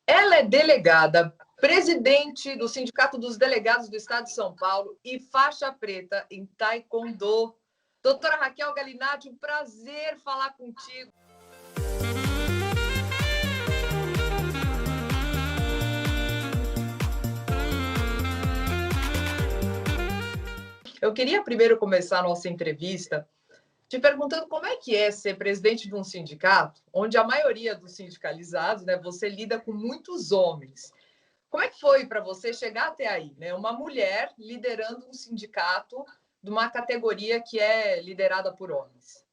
Ela é delegada, presidente do Sindicato dos Delegados do Estado de São Paulo e faixa preta em Taekwondo. Doutora Raquel Galinatti, um prazer falar contigo. Eu queria primeiro começar a nossa entrevista te perguntando como é que é ser presidente de um sindicato, onde a maioria dos sindicalizados, né, você lida com muitos homens. Como é que foi para você chegar até aí, né? Uma mulher liderando um sindicato de uma categoria que é liderada por homens?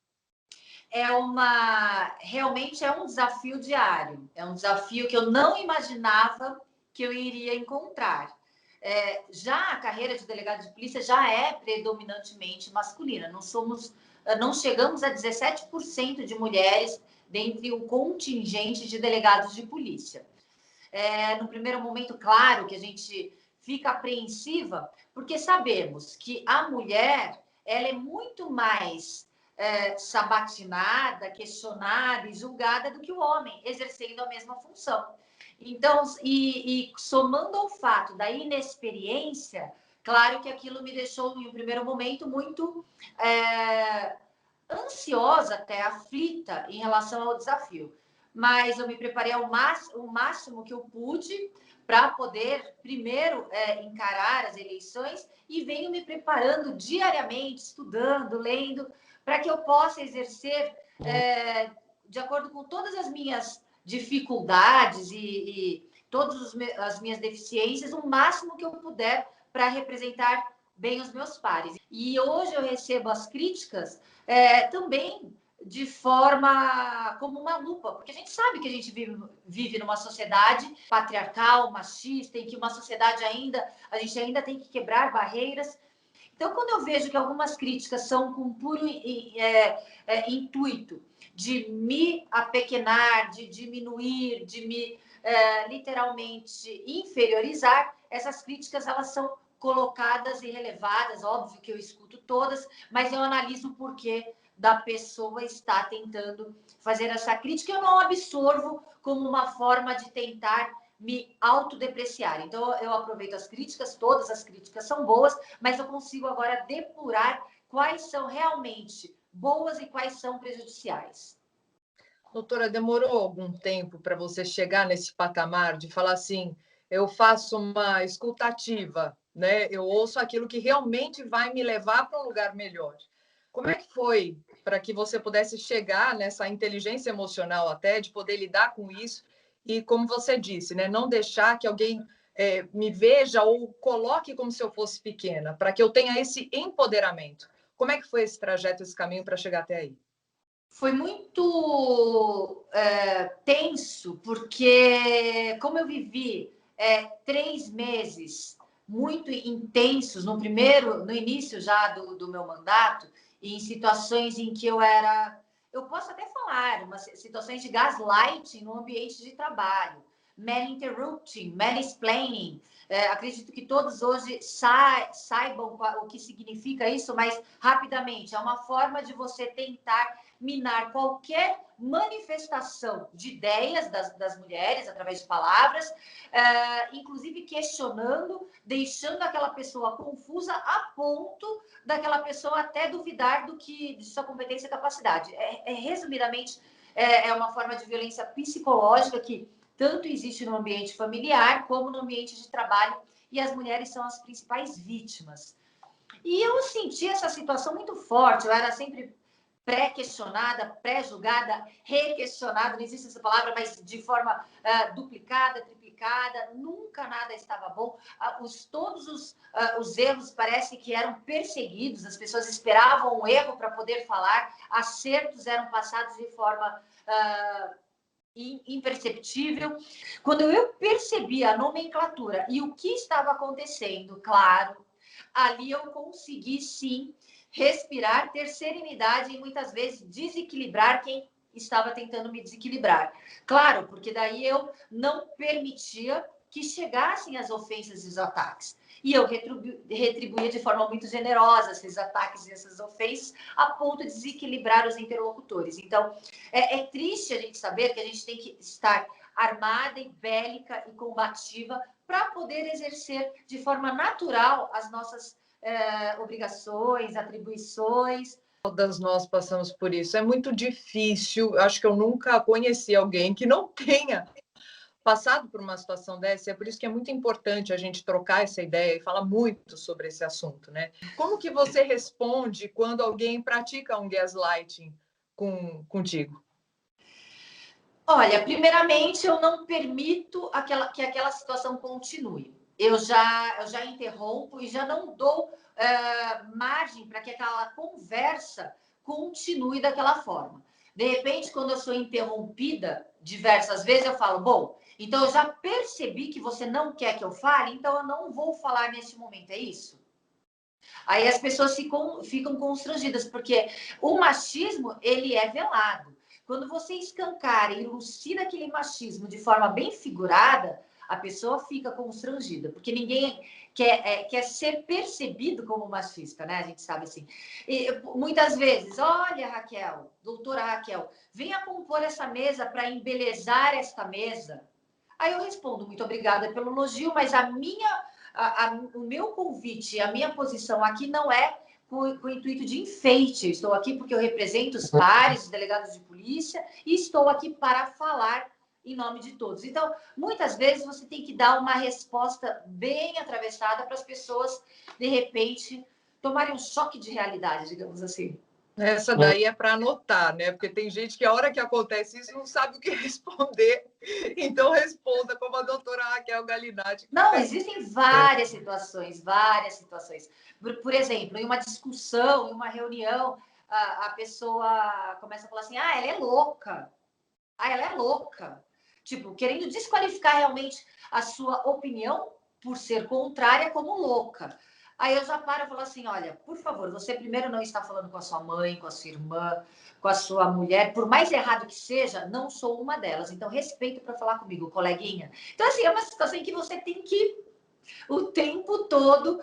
Realmente é um desafio diário, é um desafio que eu não imaginava que eu iria encontrar. Já a carreira de delegado de polícia já é predominantemente masculina, não chegamos a 17% de mulheres dentre o contingente de delegados de polícia. No primeiro momento, claro que a gente fica apreensiva, porque sabemos que a mulher ela é muito mais sabatinada, questionada e julgada do que o homem, exercendo a mesma função. Então, e somando ao fato da inexperiência, claro que aquilo me deixou, em um primeiro momento, muito ansiosa, até aflita em relação ao desafio. Mas eu me preparei o máximo que eu pude para poder, primeiro, encarar as eleições e venho me preparando diariamente, estudando, lendo, para que eu possa exercer de acordo com todas as minhas dificuldades e todas as minhas deficiências, o máximo que eu puder para representar bem os meus pares. E hoje eu recebo as críticas também de forma como uma lupa, porque a gente sabe que a gente vive numa sociedade patriarcal, machista, em que uma sociedade a gente ainda tem que quebrar barreiras. Então, quando eu vejo que algumas críticas são com puro intuito de me apequenar, de diminuir, de me literalmente inferiorizar, essas críticas elas são colocadas e relevadas. Óbvio que eu escuto todas, mas eu analiso o porquê da pessoa estar tentando fazer essa crítica. Eu não absorvo como uma forma de tentar me autodepreciar. Então, eu aproveito as críticas, todas as críticas são boas, mas eu consigo agora depurar quais são realmente boas e quais são prejudiciais. Doutora, demorou algum tempo para você chegar nesse patamar de falar assim, eu faço uma escutativa, né? Eu ouço aquilo que realmente vai me levar para um lugar melhor. Como é que foi para que você pudesse chegar nessa inteligência emocional até de poder lidar com isso e, como você disse, né, não deixar que alguém me veja ou coloque como se eu fosse pequena, para que eu tenha esse empoderamento. Como é que foi esse trajeto, esse caminho para chegar até aí? Foi muito tenso, porque como eu vivi 3 meses muito intensos no início já do meu mandato, em situações em que eu posso até falar, situações de gaslighting no ambiente de trabalho, man-interrupting, man-explaining. Acredito que todos hoje saibam o que significa isso, mas rapidamente, é uma forma de você tentar minar qualquer manifestação de ideias das mulheres através de palavras, inclusive questionando, deixando aquela pessoa confusa a ponto daquela pessoa até duvidar de sua competência e capacidade. Resumidamente, é uma forma de violência psicológica que tanto existe no ambiente familiar como no ambiente de trabalho, e as mulheres são as principais vítimas. E eu senti essa situação muito forte, eu era sempre pré-questionada, pré-julgada, requestionada, não existe essa palavra, mas de forma duplicada, triplicada, nunca nada estava bom. Todos os erros parece que eram perseguidos, as pessoas esperavam o erro para poder falar, acertos eram passados de forma imperceptível. Quando eu percebi a nomenclatura e o que estava acontecendo, claro, ali eu consegui sim respirar, ter serenidade e muitas vezes desequilibrar quem estava tentando me desequilibrar. Claro, porque daí eu não permitia que chegassem as ofensas e os ataques. E eu retribuía de forma muito generosa esses ataques e essas ofensas, a ponto de desequilibrar os interlocutores. Então, é triste a gente saber que a gente tem que estar armada e bélica e combativa para poder exercer de forma natural as nossas obrigações, atribuições. Todas nós passamos por isso. É muito difícil. Acho que eu nunca conheci alguém que não tenha passado por uma situação dessa. É por isso que é muito importante a gente trocar essa ideia e falar muito sobre esse assunto, né? Como que você responde quando alguém pratica um gaslighting contigo? Olha, primeiramente, eu não permito que aquela situação continue. Eu já interrompo e já não dou margem para que aquela conversa continue daquela forma. De repente, quando eu sou interrompida diversas vezes, eu falo, bom, então eu já percebi que você não quer que eu fale, então eu não vou falar neste momento, é isso? Aí as pessoas ficam constrangidas, porque o machismo, ele é velado. Quando você escancara e elucida aquele machismo de forma bem figurada, a pessoa fica constrangida, porque ninguém quer ser percebido como machista, né? A gente sabe assim. E, muitas vezes, olha, Raquel, doutora Raquel, venha compor essa mesa para embelezar esta mesa. Aí eu respondo, muito obrigada pelo elogio, mas o meu convite, a minha posição aqui não é com o intuito de enfeite. Eu estou aqui porque eu represento os pares, os delegados de polícia, e estou aqui para falar em nome de todos. Então, muitas vezes você tem que dar uma resposta bem atravessada para as pessoas, de repente, tomarem um choque de realidade, digamos assim. Essa daí é para anotar, né? Porque tem gente que a hora que acontece isso não sabe o que responder. Então responda como a doutora Raquel Galinatti. Não, existem várias situações, várias situações. Por exemplo, em uma discussão, em uma reunião, a pessoa começa a falar assim, ela é louca. Ela é louca. Tipo, querendo desqualificar realmente a sua opinião por ser contrária como louca. Aí eu já paro e falo assim, olha, por favor, você primeiro não está falando com a sua mãe, com a sua irmã, com a sua mulher, por mais errado que seja, não sou uma delas. Então, respeito para falar comigo, coleguinha. Então, assim, é uma situação em que você tem que o tempo todo,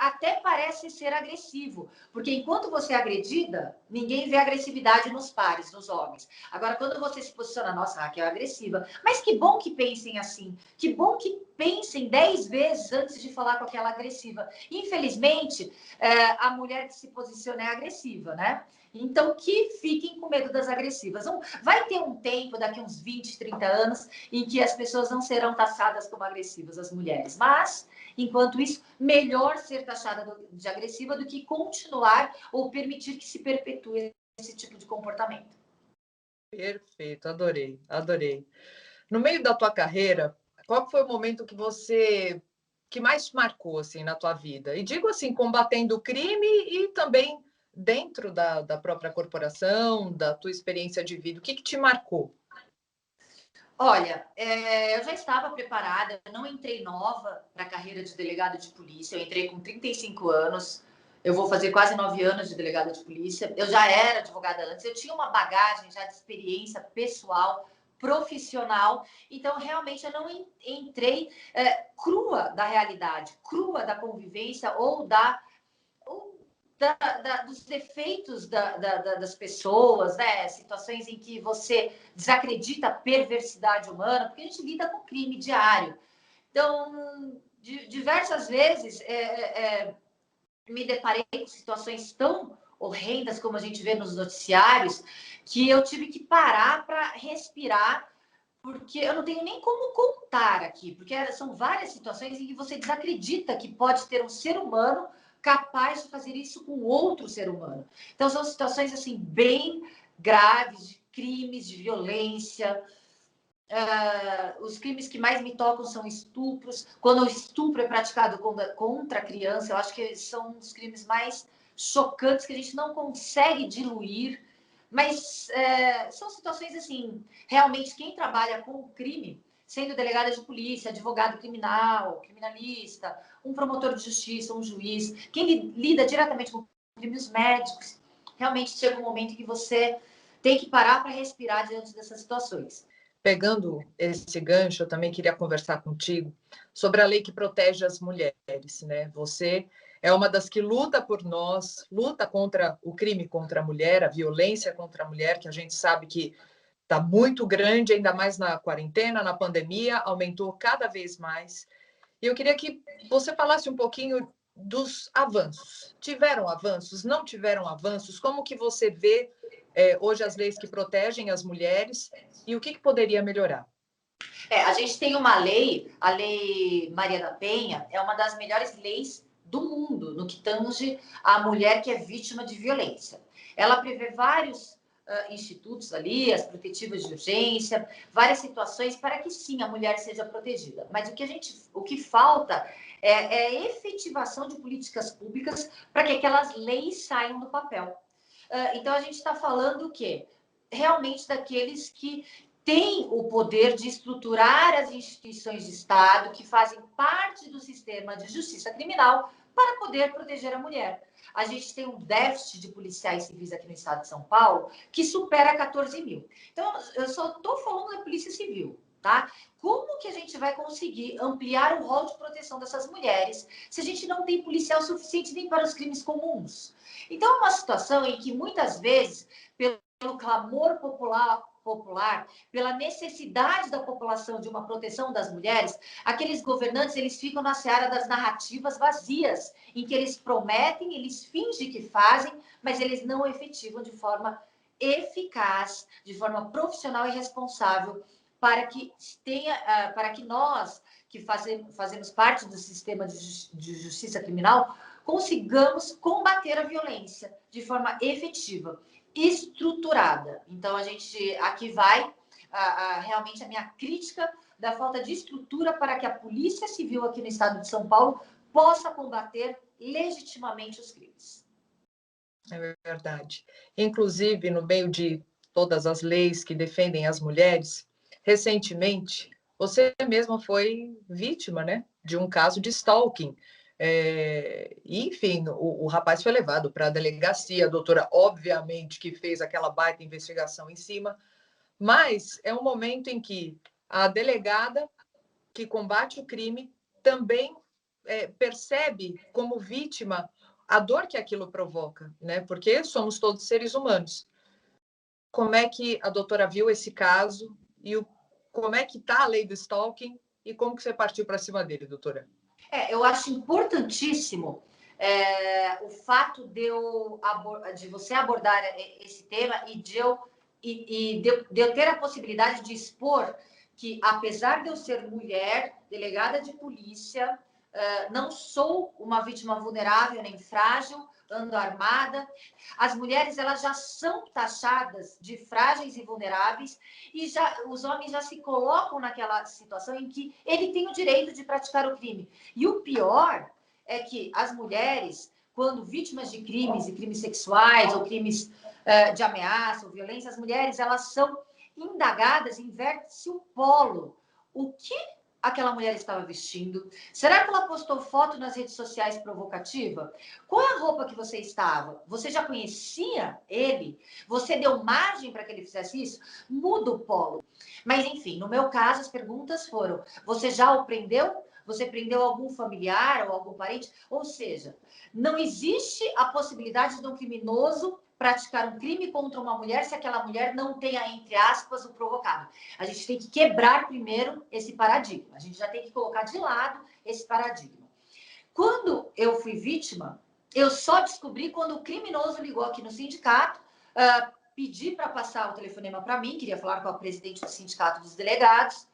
até parece ser agressivo, porque enquanto você é agredida, ninguém vê agressividade nos pares, nos homens. Agora, quando você se posiciona, nossa, Raquel é agressiva, mas que bom que pensem assim, que bom que pensem 10 vezes antes de falar com aquela agressiva. Infelizmente, a mulher que se posiciona é agressiva, né? Então, que fiquem com medo das agressivas. Vai ter um tempo, daqui uns 20, 30 anos, em que as pessoas não serão taxadas como agressivas, as mulheres. Mas, enquanto isso, melhor ser taxada de agressiva do que continuar ou permitir que se perpetue esse tipo de comportamento. Perfeito, adorei, adorei. No meio da tua carreira, qual foi o momento que mais te marcou assim na tua vida? E digo assim, combatendo o crime e também dentro da própria corporação, da tua experiência de vida, o que te marcou? Olha, eu já estava preparada, eu não entrei nova para a carreira de delegado de polícia, eu entrei com 35 anos, eu vou fazer quase 9 anos de delegado de polícia, eu já era advogada antes, eu tinha uma bagagem já de experiência pessoal, profissional, então realmente eu não entrei crua da realidade, crua da convivência ou dos defeitos das pessoas, né? Situações em que você desacredita a perversidade humana, porque a gente lida com crime diário. Então, diversas vezes me deparei com situações tão horrendas como a gente vê nos noticiários, que eu tive que parar para respirar, porque eu não tenho nem como contar aqui, porque são várias situações em que você desacredita que pode ter um ser humano capaz de fazer isso com outro ser humano. Então, são situações, assim, bem graves, de crimes, de violência. Os crimes que mais me tocam são estupros. Quando o estupro é praticado contra a criança, eu acho que são um dos crimes mais chocantes que a gente não consegue diluir. Mas são situações assim, realmente quem trabalha com o crime, sendo delegada de polícia, advogado criminal, criminalista, um promotor de justiça, um juiz, quem lida diretamente com crimes médicos, realmente chega um momento em que você tem que parar para respirar diante dessas situações. Pegando esse gancho, eu também queria conversar contigo sobre a lei que protege as mulheres, né? Você é uma das que luta por nós, luta contra o crime contra a mulher, a violência contra a mulher, que a gente sabe que Está muito grande, ainda mais na quarentena, na pandemia, aumentou cada vez mais. E eu queria que você falasse um pouquinho dos avanços. Tiveram avanços? Não tiveram avanços? Como que você vê hoje as leis que protegem as mulheres e o que poderia melhorar? A gente tem uma lei, a Lei Maria da Penha, é uma das melhores leis do mundo no que tange à mulher que é vítima de violência. Ela prevê vários institutos ali, as protetivas de urgência, várias situações para que sim a mulher seja protegida. Mas o que falta é a efetivação de políticas públicas para que aquelas leis saiam do papel. Então a gente está falando o quê? Realmente daqueles que têm o poder de estruturar as instituições de Estado que fazem parte do sistema de justiça criminal para poder proteger a mulher. A gente tem um déficit de policiais civis aqui no estado de São Paulo que supera 14 mil. Então, eu só estou falando da Polícia Civil, tá? Como que a gente vai conseguir ampliar o rol de proteção dessas mulheres se a gente não tem policial suficiente nem para os crimes comuns? Então, é uma situação em que, muitas vezes, pelo clamor popular, pela necessidade da população de uma proteção das mulheres, aqueles governantes eles ficam na seara das narrativas vazias, em que eles prometem, eles fingem que fazem, mas eles não efetivam de forma eficaz, de forma profissional e responsável, para que para que nós que fazemos parte do sistema de justiça criminal consigamos combater a violência de forma efetiva, estruturada. Então, a gente aqui vai realmente a minha crítica da falta de estrutura para que a Polícia Civil aqui no estado de São Paulo possa combater legitimamente os crimes. É verdade. Inclusive, no meio de todas as leis que defendem as mulheres, recentemente, você mesma foi vítima, né, de um caso de stalking. Enfim, o rapaz foi levado para a delegacia, a doutora, obviamente, que fez aquela baita investigação em cima, mas é um momento em que a delegada que combate o crime também percebe como vítima a dor que aquilo provoca, né? Porque somos todos seres humanos. Como é que a doutora viu esse caso e como é que está a lei do stalking e como que você partiu para cima dele, doutora? Eu acho importantíssimo o fato de você abordar esse tema e de eu ter a possibilidade de expor que, apesar de eu ser mulher, delegada de polícia, não sou uma vítima vulnerável nem frágil, ando armada. As mulheres elas já são taxadas de frágeis e vulneráveis e os homens já se colocam naquela situação em que ele tem o direito de praticar o crime. E o pior é que as mulheres, quando vítimas de crimes e crimes sexuais ou crimes de ameaça ou violência, as mulheres elas são indagadas, inverte-se o polo. O que aquela mulher estava vestindo? Será que ela postou foto nas redes sociais provocativa? Qual é a roupa que você estava? Você já conhecia ele? Você deu margem para que ele fizesse isso? Muda o polo. Mas, enfim, no meu caso, as perguntas foram: você já o prendeu? Você prendeu algum familiar ou algum parente? Ou seja, não existe a possibilidade de um criminoso praticar um crime contra uma mulher se aquela mulher não tenha, entre aspas, o provocado. A gente tem que quebrar primeiro esse paradigma. A gente já tem que colocar de lado esse paradigma. Quando eu fui vítima, eu só descobri quando o criminoso ligou aqui no sindicato, pedi para passar o telefonema para mim, queria falar com a presidente do sindicato dos delegados,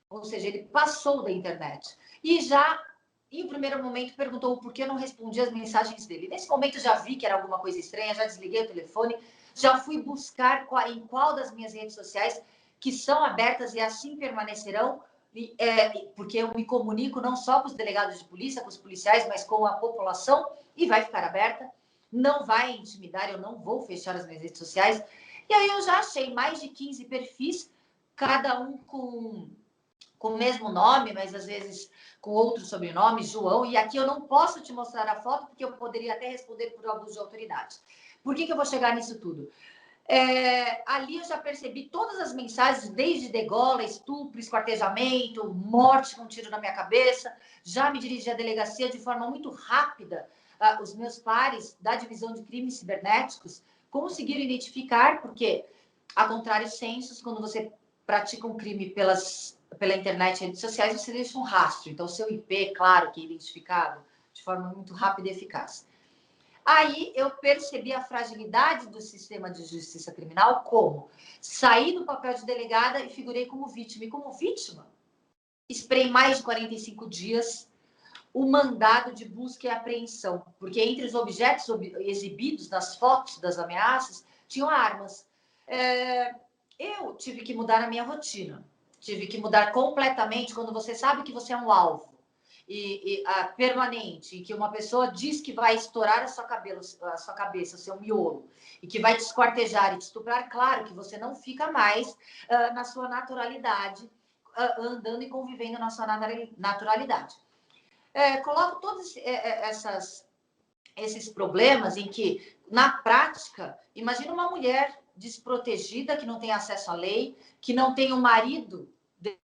ou seja, ele passou da internet. E já, em um primeiro momento, perguntou por que eu não respondia as mensagens dele. Nesse momento, já vi que era alguma coisa estranha, já desliguei o telefone, já fui buscar em qual das minhas redes sociais que são abertas e assim permanecerão, porque eu me comunico não só com os delegados de polícia, com os policiais, mas com a população, e vai ficar aberta. Não vai intimidar, eu não vou fechar as minhas redes sociais. E aí eu já achei mais de 15 perfis, cada um com o mesmo nome, mas às vezes com outro sobrenome, João. E aqui eu não posso te mostrar a foto, porque eu poderia até responder por abuso de autoridade. Por que eu vou chegar nisso tudo? Ali eu já percebi todas as mensagens, desde degola, estupro, esquartejamento, morte com um tiro na minha cabeça. Já me dirigi à delegacia de forma muito rápida. Os meus pares da divisão de crimes cibernéticos conseguiram identificar, porque a contrário sensus, quando você pratica um crime pela internet e redes sociais, você deixa um rastro. Então, o seu IP, claro que é identificado de forma muito rápida e eficaz. Aí eu percebi a fragilidade do sistema de justiça criminal, como saí do papel de delegada e figurei como vítima. E como vítima, esperei mais de 45 dias o mandado de busca e apreensão, porque entre os objetos exibidos nas fotos das ameaças, tinham armas. Eu tive que mudar a minha rotina, tive que mudar completamente quando você sabe que você é um alvo permanente, que uma pessoa diz que vai estourar a sua cabeça, o seu miolo, e que vai te esquartejar e te estuprar. Claro que você não fica mais na sua naturalidade, andando e convivendo na sua naturalidade. Coloco todos esses problemas em que, na prática, imagina uma mulher desprotegida, que não tem acesso à lei, que não tem um marido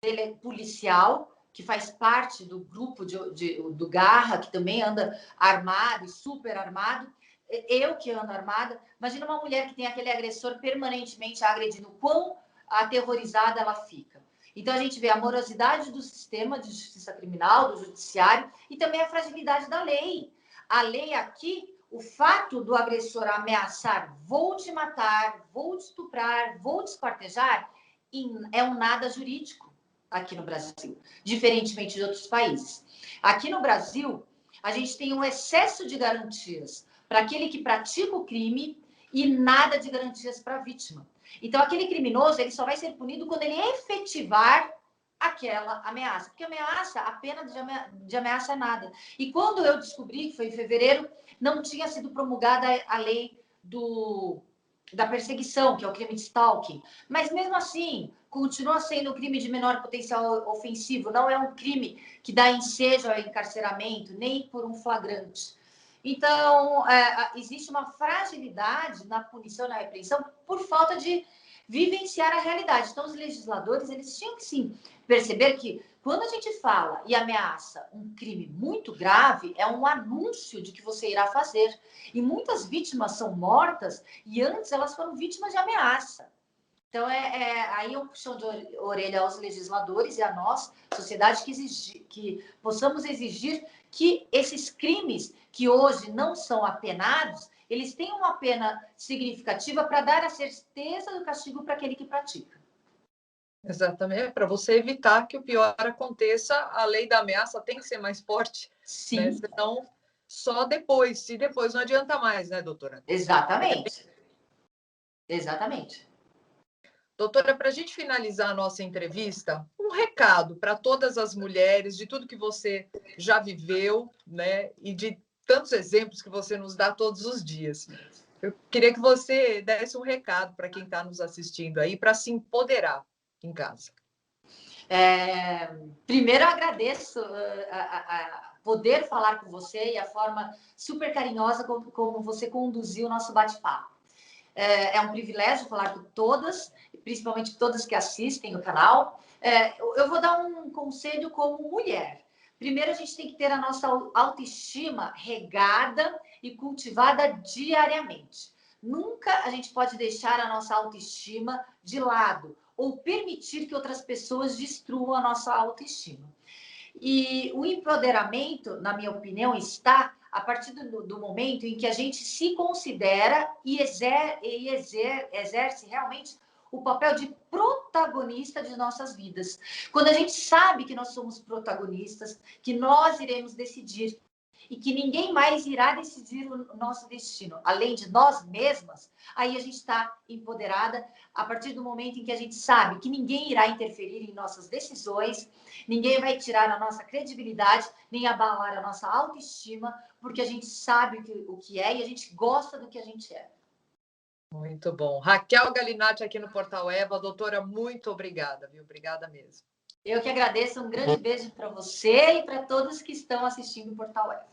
dele policial, que faz parte do grupo do Garra, que também anda armado e super armado, eu que ando armada. Imagina uma mulher que tem aquele agressor permanentemente agredindo, quão aterrorizada ela fica. Então, a gente vê a morosidade do sistema de justiça criminal, do judiciário, e também a fragilidade da lei. A lei aqui, o fato do agressor ameaçar, vou te matar, vou te estuprar, vou te esquartejar, é um nada jurídico aqui no Brasil, diferentemente de outros países. Aqui no Brasil, a gente tem um excesso de garantias para aquele que pratica o crime e nada de garantias para a vítima. Então, aquele criminoso, ele só vai ser punido quando ele efetivar aquela ameaça. Porque ameaça, a pena de ameaça é nada. E quando eu descobri, que foi em fevereiro, não tinha sido promulgada a lei da perseguição, que é o crime de stalking. Mas, mesmo assim, continua sendo um crime de menor potencial ofensivo. Não é um crime que dá ensejo ao encarceramento, nem por um flagrante. Então, existe uma fragilidade na punição e na repreensão por falta de vivenciar a realidade. Então, os legisladores, eles tinham que, sim, perceber que quando a gente fala e ameaça um crime muito grave, é um anúncio de que você irá fazer. E muitas vítimas são mortas e antes elas foram vítimas de ameaça. Então, aí é um puxão de orelha aos legisladores e a nós, sociedade, que possamos exigir que esses crimes que hoje não são apenados, eles tenham uma pena significativa para dar a certeza do castigo para aquele que pratica. Exatamente, para você evitar que o pior aconteça, a lei da ameaça tem que ser mais forte. Sim. Né? Senão, só depois, se depois não adianta mais, né, doutora? Exatamente. Exatamente. Doutora, para a gente finalizar a nossa entrevista, um recado para todas as mulheres, de tudo que você já viveu, né? E de tantos exemplos que você nos dá todos os dias. Eu queria que você desse um recado para quem está nos assistindo aí, para se empoderar em casa. Primeiro, eu agradeço a poder falar com você e a forma super carinhosa como você conduziu o nosso bate-papo. É um privilégio falar com todas, principalmente todas que assistem o canal. Eu vou dar um conselho como mulher. Primeiro, a gente tem que ter a nossa autoestima regada e cultivada diariamente. Nunca a gente pode deixar a nossa autoestima de lado ou permitir que outras pessoas destruam a nossa autoestima. E o empoderamento, na minha opinião, está a partir do momento em que a gente se considera e exerce realmente o papel de protagonista de nossas vidas. Quando a gente sabe que nós somos protagonistas, que nós iremos decidir e que ninguém mais irá decidir o nosso destino, além de nós mesmas, aí a gente está empoderada a partir do momento em que a gente sabe que ninguém irá interferir em nossas decisões, ninguém vai tirar a nossa credibilidade, nem abalar a nossa autoestima, porque a gente sabe o que é e a gente gosta do que a gente é. Muito bom. Raquel Galinatti aqui no Portal Eva. Doutora, muito obrigada, viu? Obrigada mesmo. Eu que agradeço. Um grande beijo para você e para todos que estão assistindo o Portal Eva.